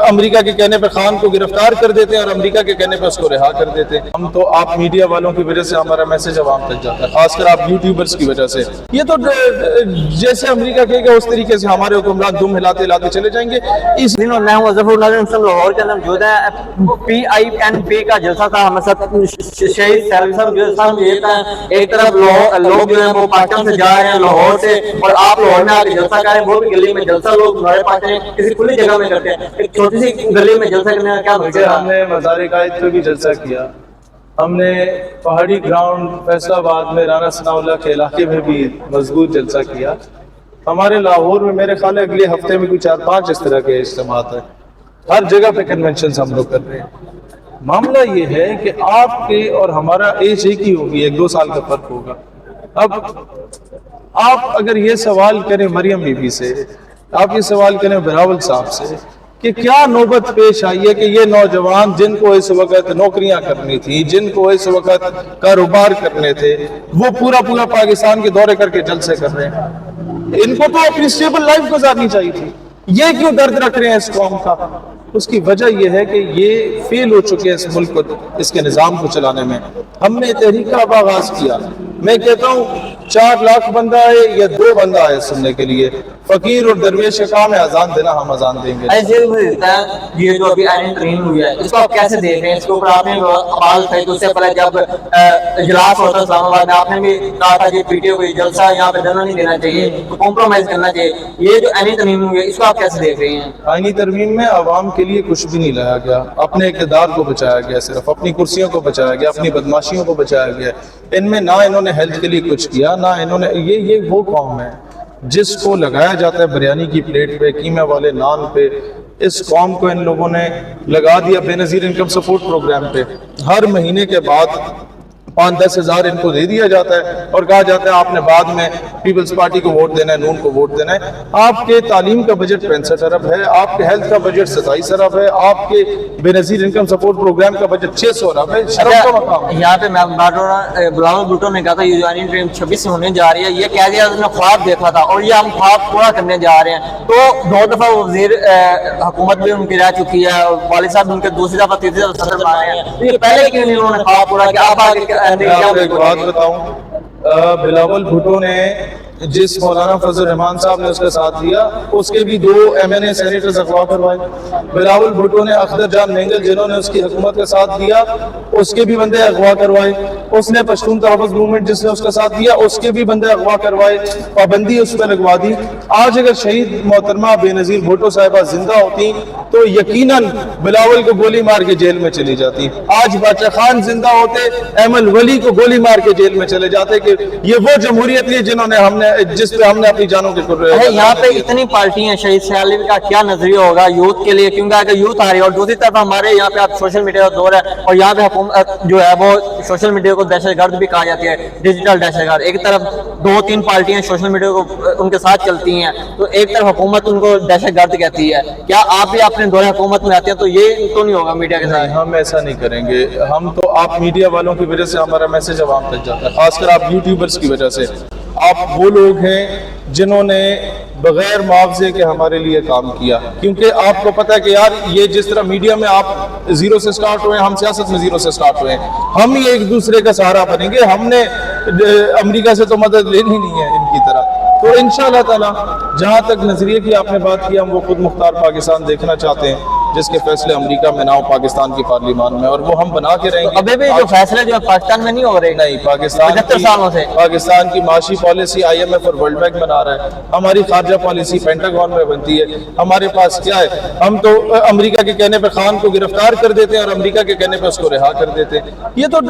امریکہ کے کہنے پہ خان کو گرفتار کر دیتے ہیں اور امریکہ کے کہنے پہ اس کو رہا کر دیتے ہیں. ہم تو آپ میڈیا والوں کی وجہ سے ہمارا میسج عوام تک جاتا ہے, خاص کر آپ یوٹیوبرز کی وجہ سے. یہ تو جیسے امریکہ کہے گا اس طریقے سے ہمارے حکمران دم ہلاتے ہلاتے چلے جائیں گے. اس دن میں ہوں ظفر الناظر لاہور کے اندر موجود ہے. PINP کا جلسہ تھا ہمارے ساتھ شہید سیلوی صاحب جو صاحب یہ تھا. ایک طرف لوگ جو ہیں وہ پاکستان سے جا رہے ہیں لاہور سے, اور آپ لاہور میں آ کے جلسہ کر رہے ہیں. وہ بھی گلی میں جلسہ لوگ ہمارے پاس کسی کھلی جگہ میں کرتے ہیں. ایک چھوٹی سی گلی میں جلسہ کرنے کا کیا مطلب؟ ہم نے مزار قائد پہ بھی جلسہ کیا, ہم نے پہاڑی گراؤنڈ فیصل آباد میں رانا ثناء اللہ کے علاقے میں بھی مضبوط جلسہ کیا. ہمارے لاہور میں میرے خیال ہے اگلے ہفتے میں کوئی 4-5 اس طرح کے اجتماعات ہیں. ہر جگہ پہ کنونشنز ہم لوگ کر رہے ہیں. معاملہ یہ ہے کہ آپ کے اور ہمارا ایج ایک ہی ہوگی, 1-2 سال کا فرق ہوگا. اب آپ اگر یہ سوال کریں مریم بی بی سے, آپ یہ سوال کریں بلاول صاحب سے کہ کیا نوبت پیش آئی ہے کہ یہ نوجوان جن کو اس وقت نوکریاں کرنی تھی, جن کو اس وقت کاروبار کرنے تھے, وہ پورا پاکستان کے دورے کر کے جلسے کر رہے ہیں. ان کو تو اپنی اسٹیبل لائف گزارنی چاہیے تھی. یہ کیوں درد رکھ رہے ہیں اس قوم کا؟ اس کی وجہ یہ ہے کہ یہ فیل ہو چکے ہیں اس ملک کو, اس کے نظام کو چلانے میں. ہم نے تحریک کا آغاز کیا. میں کہتا ہوں 4 لاکھ بندہ ہے یا 2 بندہ ہے سننے کے لیے. فقیر اور درویش کا کام ہے اذان دینا, ہم اذان دیں گے. ایسے یہ جو ابھی آئین ترمیم ہوئی ہے اس کو آپ کیسے دیکھ رہے ہیں؟ اس کے اوپر آپ نے آواز اٹھائی تو اس سے پہلے جب اجلاس ہوتا اسلام آباد میں آپ نے بھی کہا تھا کہ پی ٹی او جلسہ یہاں پہ دھرنا نہیں دینا چاہیے, کمپرومائز کرنا چاہیے. یہ جو آئین ترمیم ہوئی ہے اس کو آپ کیسے دیکھ رہے ہیں؟ آئینی ترمیم میں عوام کے لیے کچھ بھی نہیں لایا گیا. اپنے اقتدار کو بچایا گیا, صرف اپنی کرسیوں کو بچایا گیا, اپنی بدماشیوں کو بچایا گیا. ان میں نہ انہوں نے ہیلتھ کے لیے کچھ کیا, نہ انہوں نے یہ وہ قوم ہے جس کو لگایا جاتا ہے بریانی کی پلیٹ پہ, قیمہ والے نان پہ. اس قوم کو ان لوگوں نے لگا دیا بے نظیر انکم سپورٹ پروگرام پہ. ہر مہینے کے بعد 5-10 ہزار ان کو دے دیا جاتا ہے اور کہا جاتا ہے آپ نے بعد میں پیپلز پارٹی کو ووٹ دینا ہے, نون کو ووٹ دینا ہے. آپ کے تعلیم کا بجٹ 65 ارب ہے, آپ کے ہیلتھ کا بجٹ 27 ارب ہے, آپ کے بے نظیر انکم سپورٹ پروگرام کا بجٹ 600 ارب ہے. شرف کا مقام ہے. یہاں پہ میں بات ہو رہا, بلاول بھٹو نے کہا تھا یہ آئین ترمیم 26 سے ہونے جا رہی ہے. یہ کہہ دیا نے خواب دیکھا تھا اور یہ ہم خواب پورا کرنے جا رہے ہیں. تو 2 دفعہ وزیر حکومت بھی ان کی رہ چکی ہے, والد صاحب ان کے دوسری دفعہ تیسری دفعہ صدر بنا رہے ہیں. یہ پہلے کیوں نہیں انہوں نے خواب پورا کیا؟ آپ آگے ایک بات بتاؤں, بلاول بھٹو نے جس مولانا فضل الرحمان صاحب نے اس کا ساتھ دیا اس کے بھی 2 MNA سینیٹرز اغوا کروائے. بلاول بھٹو نے اختر جان مینگل جنہوں نے اس کی حکومت کا ساتھ دیا اس کے بھی بندے اغوا کروائے. اس نے پشتون تحفظ موومنٹ جس نے اس کا ساتھ دیا اس کے بھی بندے اغوا کروائے, پابندی اس پہ لگوا دی. آج اگر شہید محترمہ بے نظیر بھٹو صاحبہ زندہ ہوتی تو یقیناً بلاول کو گولی مار کے جیل میں چلی جاتی. آج باچا خان زندہ ہوتے, ایمن ولی کو گولی مار کے جیل میں چلے جاتے. کہ یہ وہ جمہوریت تھی جس پہ ہم نے اپنی جانوں کے قربان. یہاں پہ اتنی پارٹی ہیں, شہید سیالوی کا کیا نظریہ ہوگا یوتھ کے لیے؟ کیونکہ اگر یوتھ آ رہی ہے اور دوسری طرف ہمارے یہاں پہ آپ سوشل میڈیا کا دور ہے اور یہاں پہ حکومت جو ہے وہ سوشل میڈیا کو دہشت گرد بھی کہا جاتی ہے, ڈیجیٹل دہشت گرد. ایک طرف 2-3 پارٹیاں سوشل میڈیا کو ان کے ساتھ چلتی ہیں تو ایک طرف حکومت ان کو دہشت گرد کہتی ہے. کیا آپ بھی اپنے دور حکومت میں آتے ہیں تو یہ تو نہیں ہوگا میڈیا کے ساتھ؟ ہم ایسا نہیں کریں گے. ہم تو آپ میڈیا والوں کی وجہ سے ہمارا میسج عوام تک جاتا ہے, خاص کر آپ یوٹیوبرز کی وجہ سے. آپ وہ لوگ ہیں جنہوں نے بغیر معاوضے کے ہمارے لیے کام کیا, کیونکہ آپ کو پتہ ہے کہ یار یہ جس طرح میڈیا میں آپ 0 سے سٹارٹ ہوئے ہیں, ہم سیاست میں 0 سے سٹارٹ ہوئے ہیں. ہم ہی ایک دوسرے کا سہارا بنیں گے. ہم نے امریکہ سے تو مدد لینی نہیں ہے ان کی طرح. تو انشاءاللہ تعالی جہاں تک نظریے کی آپ نے بات کی, ہم وہ خود مختار پاکستان دیکھنا چاہتے ہیں جس کے فیصلے امریکہ میں نہ ہو, پاکستان کی پارلیمان میں, اور وہ ہم بنا کے رہیں گے. ابھی بھی جو فیصلے جو پاکستان میں نہیں ہو رہے, نہیں, پاکستان کی معاشی پالیسی IMF اور ورلڈ بینک بنا رہا ہے. ہماری خارجہ پالیسی پینٹاگون میں بنتی ہے. ہمارے پاس کیا ہے, ہم تو امریکہ کے کہنے پہ خان کو گرفتار کر دیتے ہیں اور امریکہ کے کہنے پہ اس کو رہا کر دیتے ہیں. یہ تو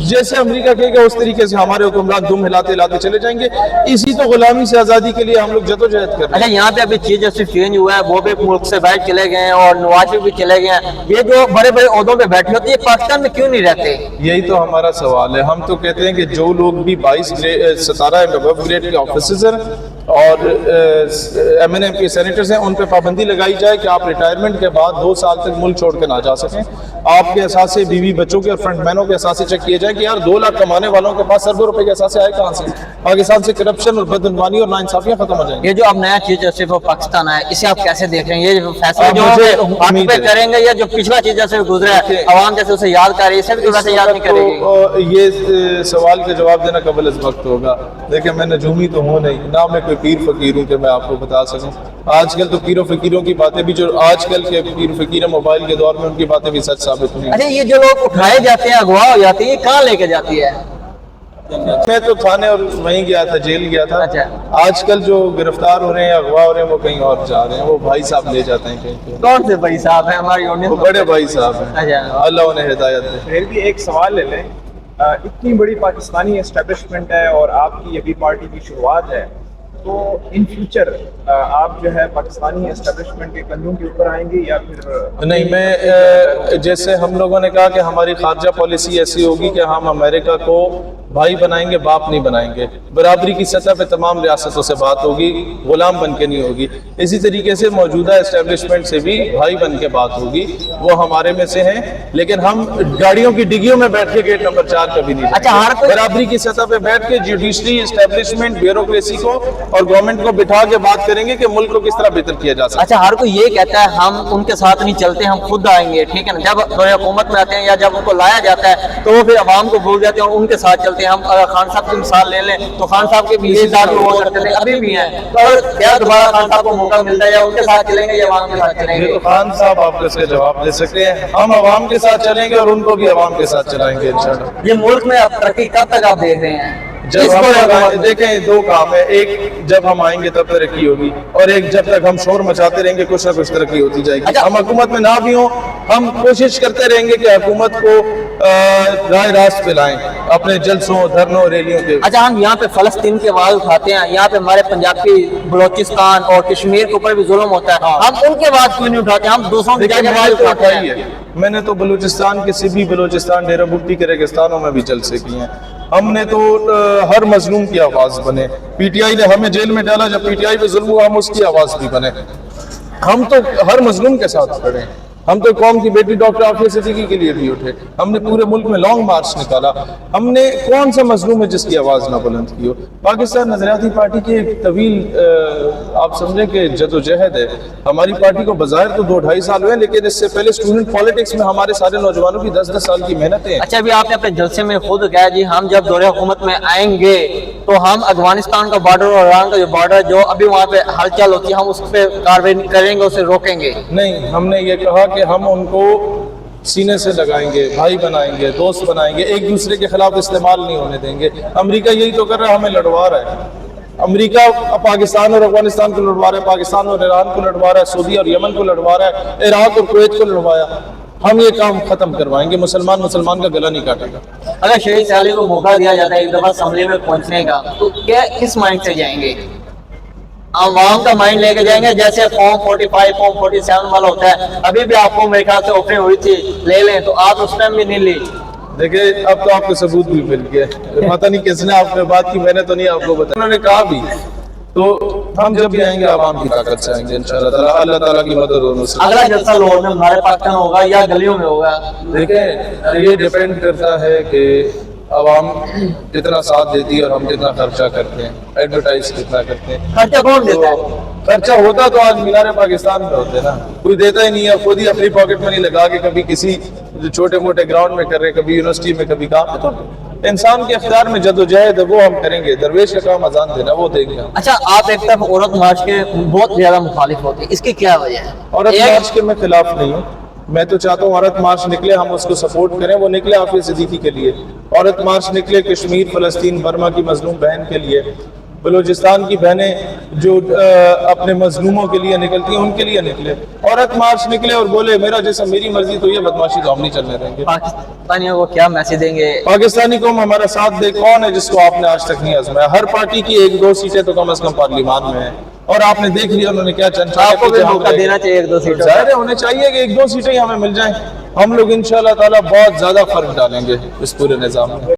جیسے امریکہ کہے گا اس طریقے سے ہمارے حکمران دم ہلاتے ہلاتے چلے جائیں گے. اسی تو غلامی سے آزادی کے لیے ہم لوگ جدوجہد کر رہے ہیں. اچھا, یہاں پہ ابھی چیف جسٹس چینج ہوا ہے, وہ بھی ملک سے باہر چلے گئے ہیں اور نواز شریف بھی چلے گئے ہیں. یہ جو بڑے بڑے عہدوں پہ بیٹھے ہوتے ہیں یہ پاکستان میں کیوں نہیں رہتے؟ یہی تو ہمارا سوال ہے. ہم تو کہتے ہیں کہ جو لوگ بھی 22 17 گریڈ کے آفیسرز ہیں اور MNA کے سینیٹرز ہیں ان پہ پابندی لگائی جائے کہ آپ ریٹائرمنٹ کے بعد 2 سال تک ملک چھوڑ کے نہ جا سکیں. آپ کے اثاثے بیوی بچوں کے اور فرنٹ مینوں کے اثاثے چیک کیے جائیں کہ یار 2 لاکھ کمانے والوں کے پاس اربوں روپے کے اثاثے آئے کہاں سے. پاکستان سے کرپشن اور بدعنوانی اور ناانصافیاں ختم ہو جائیں گی. یہ جو اب نیا چیز جیسے وہ پاکستان ہے اسے آپ کیسے دیکھ رہے ہیں؟ یہ فیصلہ جو آپ پہ کریں گے یا جو پچھلا چیز جیسے گزرا ہے عوام جیسے اسے یاد کر رہی ہے اسے بھی تھوڑا سا یاد نہیں کرے گی؟ یہ سوال کا جواب دینا قبل از وقت ہوگا. دیکھیں میں نجومی تو ہوں نہیں, نہ میں کوئی پیر فقیر ہوں کہ میں آپ کو بتا سکوں. آج کل تو پیر و فقیروں کی باتیں بھی جو آج کل کے پیر و فقیر موبائل کے دور میں ان کی باتیں بھی سچ ثابت ہوئی. اچھا یہ جو لوگ اٹھائے جاتے ہیں اغوا ہو جاتے ہیں یہ کہاں لے کے جاتی ہے؟ میں تو تھانے اور وہیں گیا تھا, جیل گیا تھا. اچھا. آج کل جو گرفتار ہو رہے ہیں اغوا ہو رہے ہیں وہ کہیں اور جا رہے ہیں, وہ بھائی صاحب لے جاتے ہیں کہیں پہ. کون سے بھائی صاحب ہیں؟ ہماری یونین وہ بڑے بھائی صاحب ہیں, اچھا اللہ انہیں ہدایت دے. پھر بھی ایک سوال لے لیں, اتنی بڑی پاکستانی اسٹیبلشمنٹ ہے اور آپ کی ابھی پارٹی کی شروعات ہے, تو ان فیوچر آپ جو ہے پاکستانی اسٹیبلشمنٹ کے کندھوں کے اوپر آئیں گے یا پھر نہیں؟ میں جیسے ہم لوگوں نے کہا کہ ہماری خارجہ پالیسی ایسی ہوگی کہ ہم امریکہ کو بھائی بنائیں گے, باپ نہیں بنائیں گے. برابری کی سطح پہ تمام ریاستوں سے بات ہوگی, غلام بن کے نہیں ہوگی. اسی طریقے سے موجودہ اسٹیبلشمنٹ سے بھی بھائی بن کے بات ہوگی. وہ ہمارے میں سے ہیں, لیکن ہم گاڑیوں کی ڈگیوں میں بیٹھ کے گیٹ نمبر 4 کبھی نہیں. اچھا, ہر کوئی برابری کی سطح پہ بیٹھ کے جوڈیشری, اسٹیبلشمنٹ, بیوروکریسی کو اور گورنمنٹ کو بٹھا کے بات کریں گے کہ ملک کو کس طرح بہتر کیا جا سکتا ہے. اچھا, ہر کوئی یہ کہتا ہے ہم ان کے ساتھ نہیں چلتے, ہم خود آئیں گے, ٹھیک ہے نا. جب دور حکومت میں آتے ہیں یا جب ان کو لایا جاتا ہے تو وہ پھر عوام کو بھول جاتے ہیں اور ان کے ساتھ چلتے ہیں. ہم اگر خان صاحب کی مثال لے لیں تو خان صاحب کے بھی یہ ساتھ ہوا کرتے تھے, ابھی بھی ہیں. اور کیا دوبارہ خان صاحب کو موقع ملتا ہے یا ان کے ساتھ چلیں گے یا عوام کے ساتھ چلیں گے؟ خان صاحب آپ کو اس کا جواب دے سکتے ہیں. ہم عوام کے ساتھ چلیں گے اور ان کو بھی عوام کے ساتھ چلائیں گے انشاءاللہ. یہ ملک میں اب ترقی کب تک آپ دیکھ رہے ہیں؟ جب ہم دیکھیں 2 کام ہے, ایک جب ہم آئیں گے تب ترقی ہوگی, اور ایک جب تک ہم شور مچاتے رہیں گے کچھ نہ کچھ ترقی ہوتی جائے گی. ہم حکومت میں نہ بھی ہوں, ہم کوشش کرتے رہیں گے کہ حکومت کو راہ راست پہ لائیں اپنے جلسوں, دھرنوں, ریلیوں کے. اچھا, ہم یہاں پہ فلسطین کے آواز اٹھاتے ہیں, یہاں پہ ہمارے پنجاب کی بلوچستان اور کشمیر کے اوپر بھی ظلم ہوتا ہے, ہم ان کے آواز کیوں نہیں اٹھاتے؟ ہم دوسروں کی جگہ آواز اٹھاتے ہیں. میں نے تو بلوچستان کے سبھی, بلوچستان, ڈیرہ بگٹی کے ریگستانوں میں بھی جلسے کیے ہیں. ہم نے تو ہر مظلوم کی آواز بنے. پی ٹی آئی نے ہمیں جیل میں ڈالا, جب پی ٹی آئی پہ ظلم ہوا ہم اس کی آواز بھی بنے. ہم تو ہر مظلوم کے ساتھ کھڑے ہیں. ہم تو قوم کی بیٹی ڈاکٹر عافیہ صدیقی کے لیے بھی اٹھے. ہم نے پورے ملک میں لانگ مارچ نکالا. ہم نے کون سا مظلوم ہے جس کی آواز نہ بلند کی ہو؟ پاکستان نظریاتی پارٹی کی ایک طویل آپ سمجھیں کہ جدوجہد ہے. ہماری پارٹی کو بظاہر تو 2-2.5 سال ہوئے, لیکن اس سے پہلے اسٹوڈنٹ پالیٹکس میں ہمارے سارے نوجوانوں کی 10-10 سال کی محنتیں ہیں. اچھا, ابھی آپ نے اپنے جلسے میں خود کہا جی ہم جب دور حکومت میں آئیں گے تو ہم افغانستان کا بارڈر اور ایران کا جو بارڈر جو ابھی وہاں پہ ہلچل ہوتی ہے ہم اس پہ کارروائی کریں گے, اسے روکیں گے. نہیں, ہم نے یہ کہا کہ ہم ان کو سینے سے لگائیں گے, بھائی بنائیں گے, دوست بنائیں گے, ایک دوسرے کے خلاف استعمال نہیں ہونے دیں گے. امریکہ یہی تو کر رہا ہے, ہمیں لڑوا رہا ہے. امریکہ پاکستان اور افغانستان کو لڑوا رہا ہے, پاکستان اور ایران کو لڑوا رہا ہے, سعودی اور یمن کو لڑوا رہا ہے, عراق اور کویت کو لڑوایا. ہم یہ کام ختم کروائیں گے. مسلمان کا گلا نہیں کاٹے گا. اگر شہید سالی کو موقع دیا جاتا ہے ایک دفعہ اسمبلی میں پہنچنے کا تو کیا کس مائنڈ سے جائیں گے؟ عوام کا مائنڈ لے کے جائیں گے جیسے فارم 45 فارم 47 والا ہوتا ہے؟ ابھی بھی آپ کو میرے خیال سے اوپننگ ہوئی تھی, لے لیں تو آپ اس ٹائم بھی نہیں لی. دیکھیں اب تو آپ کو ثبوت بھی مل گیا, پتہ نہیں کس نے آپ نے بات کی, میں نے تو نہیں آپ کو بتایا. انہوں نے کہا بھی تو ہم جب بھی آئیں گے عوام کی طاقت سے آئیں گے انشاءاللہ تعالیٰ. اللہ تعالیٰ کی مدد ہونے سے. اگلا جلسہ لاہور میں ہمارے پاکستان ہوگا یا گلیوں میں ہوگا؟ دیکھیں یہ ڈیپینڈ کرتا ہے کہ عوام کتنا ساتھ دیتی ہے اور ہم کتنا خرچہ کرتے ہیں, ایڈورٹائز کتنا کرتے ہیں. خرچہ کون دیتا ہے؟ خرچہ ہوتا تو آج مینار پاکستان میں ہوتے نا, کوئی دیتا ہی نہیں ہے. خود ہی اپنی پاکٹ منی لگا کے کبھی کسی چھوٹے موٹے گراؤنڈ میں کر رہے, کبھی یونیورسٹی میں, کبھی کام. تو انسان کے اختیار میں جدوجہد ہے, وہ ہم کریں گے. درویش کا کام اذان دینا, وہ دیں گے. اچھا, آپ ایک طرف عورت مارچ کے بہت زیادہ مخالف ہوتے ہیں, اس کی کیا وجہ ہے؟ عورت مارچ کے میں خلاف نہیں ہوں. میں تو چاہتا ہوں عورت مارچ نکلے, ہم اس کو سپورٹ کریں. وہ نکلے عافیہ صدیقی کے لیے, عورت مارچ نکلے کشمیر, فلسطین, برما کی مظلوم بہن کے لیے, بلوچستان کی بہنیں جو اپنے مظلوموں کے لیے نکلتی ہیں ان کے لیے نکلے. عورت مارچ نکلے اور بولے میرا جیسا میری مرضی, تو یہ بدماشی تو ہم نہیں چلنے دیں گے. پاکستانیوں کو کیا میسج دیں گے؟ پاکستانی قوم ہمارا ساتھ دے. کون ہے جس کو آپ نے آج تک نہیں آزمایا؟ ہر پارٹی کی 1-2 سیٹیں تو کم از کم پارلیمان میں ہیں, اور آپ نے دیکھ لیا انہوں نے کیا چند. آپ کو بھی موقع دینا چاہیے 1-2 سیٹیں. ظاہر ہونے چاہیے کہ 1-2 سیٹیں ہمیں مل جائیں. ہم لوگ انشاءاللہ تعالیٰ بہت زیادہ فرق ڈالیں گے اس پورے نظام میں.